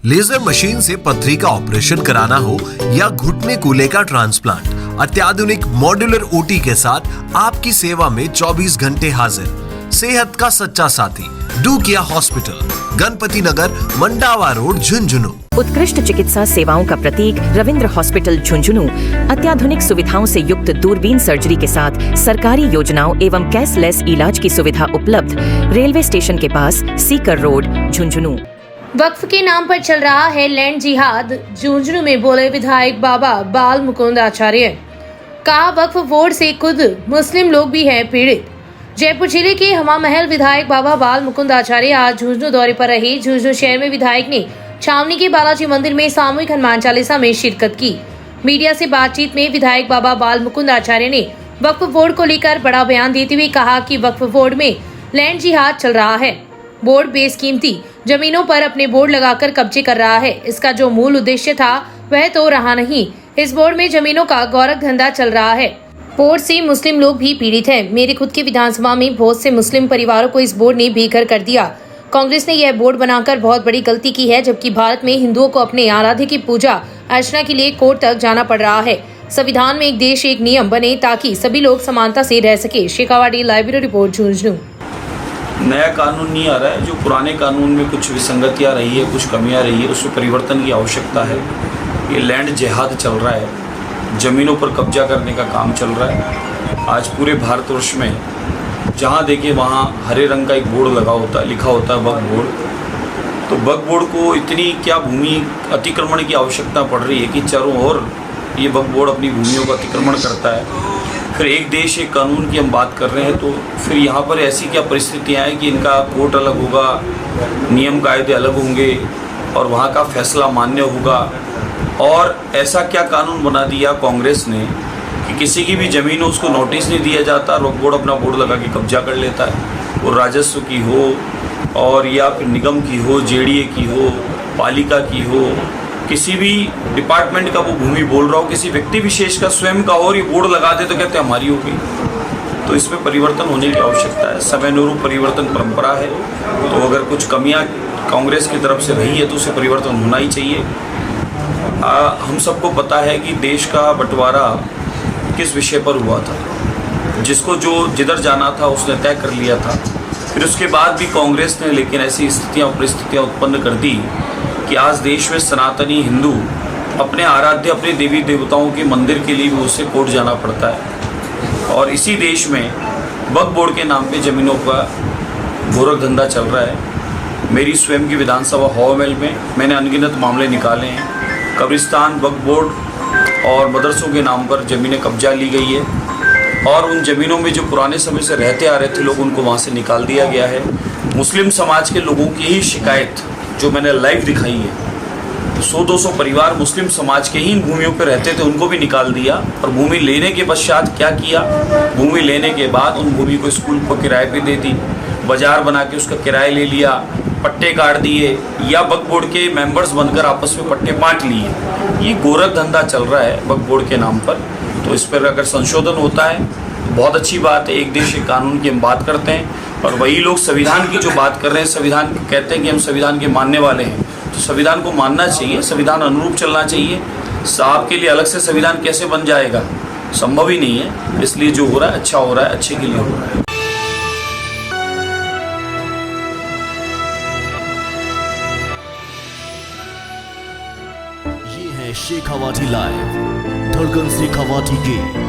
Laser machine से पथरी का ऑपरेशन कराना हो या घुटने कूल्हे का ट्रांसप्लांट, अत्याधुनिक मॉड्यूलर ओटी के साथ आपकी सेवा में 24 घंटे हाजिर। सेहत का सच्चा साथी डू किया हॉस्पिटल, गणपति नगर, मंडावा रोड, झुंझुनू। उत्कृष्ट चिकित्सा सेवाओं का प्रतीक रविंद्र हॉस्पिटल झुंझुनू अत्याधुनिक सुविधाओं से युक्त दूरबीन सर्जरी के साथ सरकारी योजनाओं एवं कैशलेस इलाज की सुविधा उपलब्ध। रेलवे स्टेशन के पास, सीकर रोड, झुंझुनू। वक्फ के नाम पर चल रहा है लैंड जिहाद, झुंझुनू में बोले विधायक बाबा बाल मुकुंद आचार्य। कहा वक्फ बोर्ड से खुद मुस्लिम लोग भी हैं पीड़ित। जयपुर जिले के हवा महल विधायक बाबा बाल मुकुंद आचार्य आज झुंझुनू दौरे पर रहे। झुंझुनू शहर में विधायक ने छावनी के बालाजी मंदिर में सामूहिक हनुमान चालीसा में शिरकत की। मीडिया से बातचीत में विधायक बाबा बाल मुकुंद आचार्य ने वक्फ बोर्ड को लेकर बड़ा बयान देते हुए कहा कि वक्फ बोर्ड में लैंड जिहाद चल रहा है। बोर्ड बेसकीमती जमीनों पर अपने बोर्ड लगाकर कब्जे कर रहा है। इसका जो मूल उद्देश्य था वह तो रहा नहीं। इस बोर्ड में जमीनों का गौरव धंधा चल रहा है। बोर्ड से मुस्लिम लोग भी पीड़ित हैं। मेरे खुद के विधानसभा में बहुत से मुस्लिम परिवारों को इस बोर्ड ने बेघर कर दिया। कांग्रेस ने यह बोर्ड बनाकर बहुत बड़ी गलती की है, जबकि भारत में हिंदुओं को अपने आराध्य की पूजा अर्चना के लिए कोर्ट तक जाना पड़ रहा है। संविधान में एक देश एक नियम बने ताकि सभी लोग समानता से रह सके। Shekhawati live bureau report, Jhunjhunu. नया कानून नहीं आ रहा है। जो पुराने कानून में कुछ विसंगतियाँ रही है, कुछ कमियाँ रही है, उसमें परिवर्तन की आवश्यकता है। ये लैंड जिहाद चल रहा है, ज़मीनों पर कब्जा करने का काम चल रहा है। आज पूरे भारतवर्ष में जहाँ देखे वहाँ हरे रंग का एक बोर्ड लगा होता है, लिखा होता है वक्फ बोर्ड। तो वक्फ बोर्ड को इतनी क्या भूमि अतिक्रमण की आवश्यकता पड़ रही है कि चारों ओर ये वक्फ बोर्ड अपनी भूमियों का अतिक्रमण करता है। फिर एक देश एक कानून की हम बात कर रहे हैं, तो फिर यहाँ पर ऐसी क्या परिस्थितियाँ हैं कि इनका कोर्ट अलग होगा, नियम कायदे अलग होंगे और वहाँ का फैसला मान्य होगा। और ऐसा क्या कानून बना दिया कांग्रेस ने कि किसी की भी ज़मीन हो उसको नोटिस नहीं दिया जाता, वक्फ बोर्ड अपना बोर्ड लगा के कब्जा कर लेता है। वो राजस्व की हो और या फिर निगम की हो, जेडीए की हो, पालिका की हो, किसी भी डिपार्टमेंट का वो भूमि बोल रहा हो, किसी व्यक्ति विशेष का स्वयं का हो और ये बोर्ड लगा दे तो कहते हैं हमारी हो गई। तो इसमें परिवर्तन होने की आवश्यकता है। समय अनुरूप परिवर्तन परंपरा है। तो अगर कुछ कमियां कांग्रेस की तरफ से रही है तो उसे परिवर्तन होना ही चाहिए। हम सबको पता है कि देश का बंटवारा किस विषय पर हुआ था। जिसको जो जिधर जाना था उसने तय कर लिया था। फिर उसके बाद भी कांग्रेस ने लेकिन ऐसी स्थितियाँ परिस्थितियाँ उत्पन्न कर दी कि आज देश में सनातनी हिंदू अपने आराध्य, अपने देवी देवताओं के मंदिर के लिए भी उसे कोर्ट जाना पड़ता है। और इसी देश में वक्फ बोर्ड के नाम पे ज़मीनों का गोरख धंधा चल रहा है। मेरी स्वयं की विधानसभा हवामहल में मैंने अनगिनत मामले निकाले हैं। कब्रिस्तान, वक्फ बोर्ड और मदरसों के नाम पर ज़मीनें कब्जा ली गई है और उन ज़मीनों में जो पुराने समय से रहते आ रहे थे लोग, उनको वहाँ से निकाल दिया गया है। मुस्लिम समाज के लोगों की ही शिकायत जो मैंने लाइव दिखाई है, 100-200 परिवार मुस्लिम समाज के ही इन भूमियों पर रहते थे, उनको भी निकाल दिया। और भूमि लेने के पश्चात क्या किया, भूमि लेने के बाद उन भूमि को स्कूल पर किराए पे दे दी, बाजार बना के उसका किराया ले लिया, पट्टे काट दिए या वक्फ बोर्ड के मेंबर्स बनकर आपस में पट्टे बांट लिए। ये गोरख धंधा चल रहा है वक्फ बोर्ड के नाम पर। तो इस पर अगर संशोधन होता है तो बहुत अच्छी बात है। एक देश एक कानून की हम बात करते हैं और वही लोग संविधान की जो बात कर रहे हैं, संविधान कहते हैं कि हम संविधान के मानने वाले हैं, तो संविधान को मानना चाहिए, संविधान अनुरूप चलना चाहिए। आपके लिए अलग से संविधान कैसे बन जाएगा, संभव ही नहीं है। इसलिए जो हो रहा है अच्छा हो रहा है, अच्छे के लिए हो रहा है। ये है शेखावाटी लाइव, धड़कन शेखावाटी की।